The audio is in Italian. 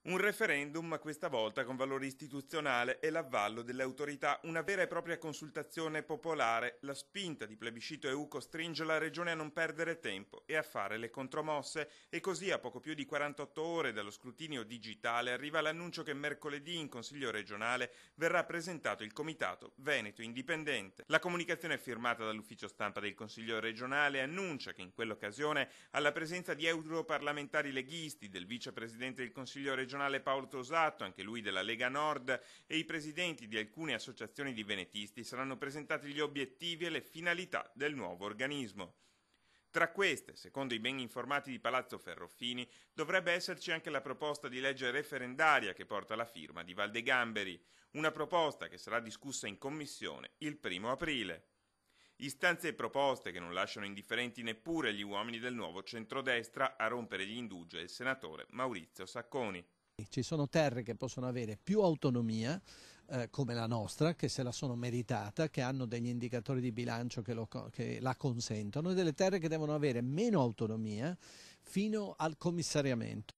Un referendum, questa volta con valore istituzionale e l'avvallo delle autorità, una vera e propria consultazione popolare. La spinta di plebiscito EU costringe la Regione a non perdere tempo e a fare le contromosse, e così a poco più di 48 ore dallo scrutinio digitale arriva l'annuncio che mercoledì in Consiglio regionale verrà presentato il Comitato Veneto Indipendente. La comunicazione firmata dall'ufficio stampa del Consiglio regionale annuncia che in quell'occasione, alla presenza di europarlamentari leghisti, del vicepresidente del Consiglio regionale Paolo Tosato, anche lui della Lega Nord, e i presidenti di alcune associazioni di venetisti, saranno presentati gli obiettivi e le finalità del nuovo organismo. Tra queste, secondo i ben informati di Palazzo Ferrofini, dovrebbe esserci anche la proposta di legge referendaria che porta la firma di Valdegamberi, una proposta che sarà discussa in commissione il 1° aprile. Istanze e proposte che non lasciano indifferenti neppure gli uomini del nuovo centrodestra. A rompere gli indugi è il senatore Maurizio Sacconi. Ci sono terre che possono avere più autonomia, come la nostra, che se la sono meritata, che hanno degli indicatori di bilancio che la consentono, e delle terre che devono avere meno autonomia fino al commissariamento.